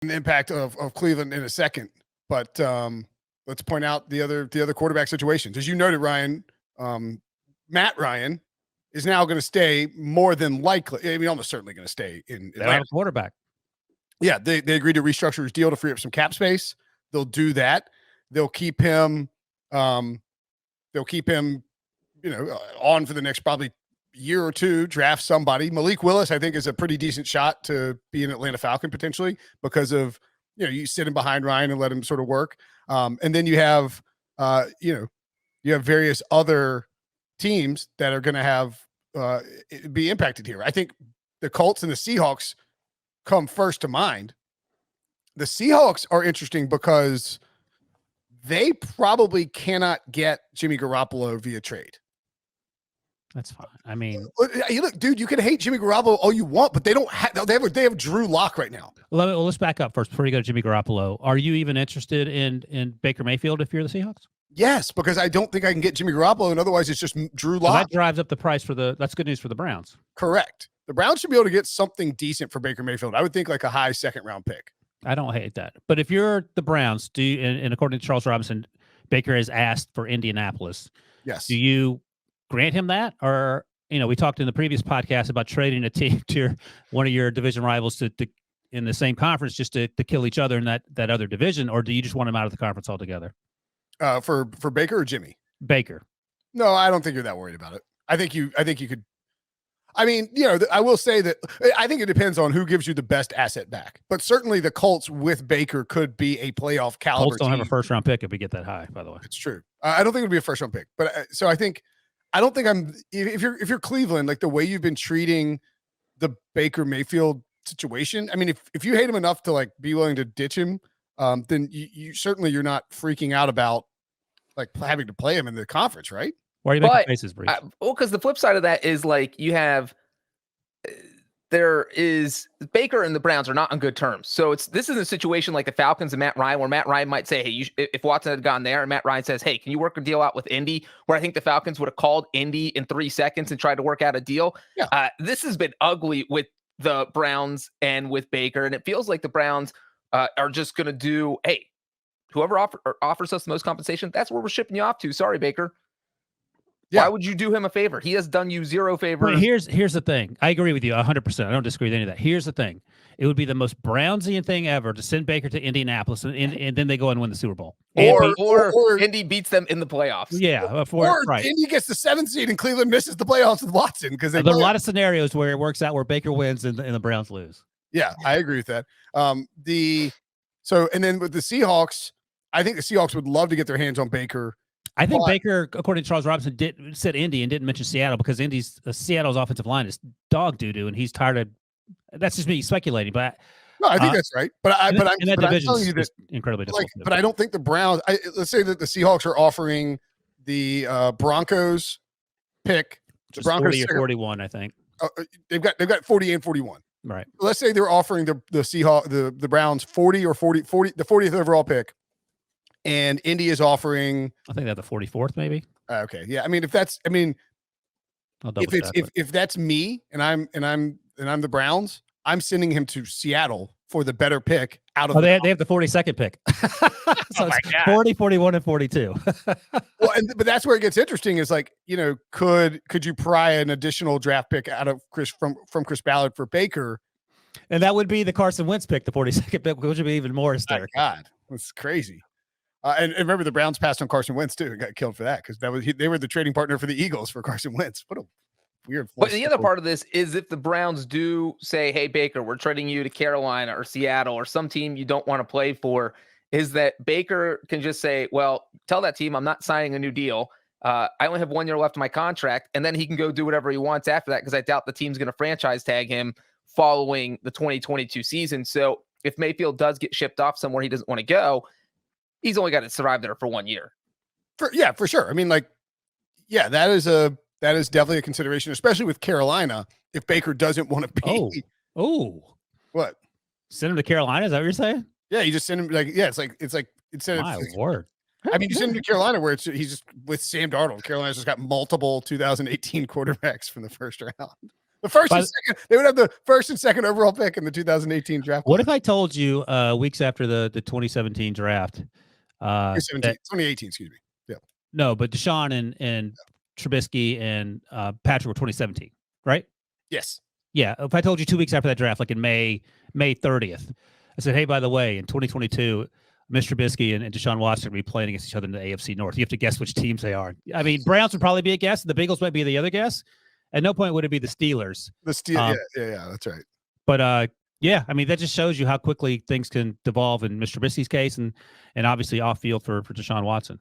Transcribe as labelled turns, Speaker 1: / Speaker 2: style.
Speaker 1: the impact of Cleveland in a second, but let's point out the other quarterback situations. As you noted, Ryan, Matt Ryan is now going to stay more than likely. I mean, almost certainly going to stay in
Speaker 2: Atlanta. They have a quarterback.
Speaker 1: Yeah, they agreed to restructure his deal to free up some cap space. They'll do that. They'll keep him. On for the next probably year or two. Draft somebody. Malik Willis, I think, is a pretty decent shot to be an Atlanta Falcon potentially because of you sit him behind Ryan and let him sort of work. And then you have various other teams that are going to have be impacted here. I think the Colts and the Seahawks come first to mind. The Seahawks are interesting because they probably cannot get Jimmy Garoppolo via trade.
Speaker 2: That's fine. I mean,
Speaker 1: look, dude, you can hate Jimmy Garoppolo all you want, but they don't have. They have Drew Lock right now.
Speaker 2: Let's back up first before you go to Jimmy Garoppolo. Are you even interested in Baker Mayfield if you're the Seahawks?
Speaker 1: Yes, because I don't think I can get Jimmy Garoppolo, and otherwise it's just Drew Lock.
Speaker 2: So that drives up the price that's good news for the Browns.
Speaker 1: Correct. The Browns should be able to get something decent for Baker Mayfield. I would think like a high second round pick.
Speaker 2: I don't hate that. But if you're the Browns, do you, and according to Charles Robinson, Baker has asked for Indianapolis.
Speaker 1: Yes.
Speaker 2: Do you grant him that? Or, we talked in the previous podcast about trading a team to one of your division rivals to in the same conference just to kill each other in that other division, or do you just want him out of the conference altogether?
Speaker 1: For Baker or Jimmy?
Speaker 2: Baker.
Speaker 1: No, I don't think you're that worried about it. I think you could. I mean, I will say that I think it depends on who gives you the best asset back. But certainly the Colts with Baker could be a playoff caliber.
Speaker 2: Colts don't
Speaker 1: team.
Speaker 2: have a first round pick if we get that high, by the way.
Speaker 1: It's true. I don't think it'll be a first round pick. But so I don't think I'm. If you're Cleveland, like the way you've been treating the Baker Mayfield situation. I mean, if you hate him enough to like be willing to ditch him, then you certainly you're not freaking out about like having to play him in the conference, right?
Speaker 2: Why are you making faces, Breech?
Speaker 3: Because the flip side of that is like there is Baker and the Browns are not on good terms. So this is a situation like the Falcons and Matt Ryan, where Matt Ryan might say, hey, if Watson had gone there and Matt Ryan says, hey, can you work a deal out with Indy? Where I think the Falcons would have called Indy in 3 seconds and tried to work out a deal.
Speaker 1: Yeah.
Speaker 3: This has been ugly with the Browns and with Baker. And it feels like the Browns are just going to do, hey, whoever offers us the most compensation, that's where we're shipping you off to. Sorry, Baker. Yeah. Why would you do him a favor? He has done you zero favors.
Speaker 2: Well, here's the thing. I agree with you 100%. I don't disagree with any of that. Here's the thing. It would be the most Brownsian thing ever to send Baker to Indianapolis and then they go and win the Super Bowl.
Speaker 3: Or Indy beats them in the playoffs.
Speaker 2: Yeah.
Speaker 1: Right. Indy gets the 7th seed and Cleveland misses the playoffs with Watson. Because
Speaker 2: there are a lot of scenarios where it works out where Baker wins and the Browns lose.
Speaker 1: Yeah, I agree with that. And then with the Seahawks, I think the Seahawks would love to get their hands on Baker.
Speaker 2: I think Baker, according to Charles Robinson, said Indy and didn't mention Seattle because Seattle's offensive line is dog doo-doo, and he's tired of. That's just me speculating, but
Speaker 1: no, I think that's right. But I'm telling you that
Speaker 2: incredibly difficult.
Speaker 1: But I don't think the Browns. Let's say that the Seahawks are offering the Broncos pick.
Speaker 2: The Broncos 40 or 41, I think.
Speaker 1: They've got 40 and 41.
Speaker 2: Right.
Speaker 1: Let's say they're offering the Seahawks the Browns 40 or 40 the 40th overall pick. And Indy is offering.
Speaker 2: I think they're the 44th, maybe.
Speaker 1: Okay, yeah. I mean, if that's me and I'm the Browns, I'm sending him to Seattle for the better pick out of.
Speaker 2: They have the 42nd pick. So it's 40, 41, and 42.
Speaker 1: Well, but that's where it gets interesting. Is like could you pry an additional draft pick out of Chris Ballard for Baker?
Speaker 2: And that would be the Carson Wentz pick, the 42nd pick, which would be even more hysterical.
Speaker 1: God, that's crazy. And remember, the Browns passed on Carson Wentz too and got killed for that because they were the trading partner for the Eagles for Carson Wentz. What a weird.
Speaker 3: But the other part of this is if the Browns do say, "Hey Baker, we're trading you to Carolina or Seattle or some team you don't want to play for," is that Baker can just say, "Well, tell that team I'm not signing a new deal. I only have 1 year left of my contract," and then he can go do whatever he wants after that because I doubt the team's going to franchise tag him following the 2022 season. So if Mayfield does get shipped off somewhere he doesn't want to go, he's only got to survive there for 1 year.
Speaker 1: For sure. I mean, that is definitely a consideration, especially with Carolina. If Baker doesn't want to be, what?
Speaker 2: Send him to Carolina? Is that what you're saying?
Speaker 1: Yeah, you just send him it's like instead
Speaker 2: my word.
Speaker 1: I mean, you send him to Carolina where he's just with Sam Darnold. Carolina's just got multiple 2018 quarterbacks from the first round. The first and second, they would have the first and second overall pick in the 2018 draft.
Speaker 2: What if I told you weeks after the 2017 draft?
Speaker 1: 2018, excuse me. Yeah.
Speaker 2: No, but Deshaun and Trubisky and Patrick were 2017, right?
Speaker 1: Yes.
Speaker 2: Yeah. If I told you 2 weeks after that draft, like in May 30th, I said, hey, by the way, in 2022, Mr. Trubisky and Deshaun Watson will be playing against each other in the AFC North. You have to guess which teams they are. I mean, Browns would probably be a guess. The Bengals might be the other guess. At no point would it be the Steelers.
Speaker 1: Yeah, that's right.
Speaker 2: But yeah, I mean, that just shows you how quickly things can devolve in Mr. Trubisky's case and obviously off field for Deshaun Watson.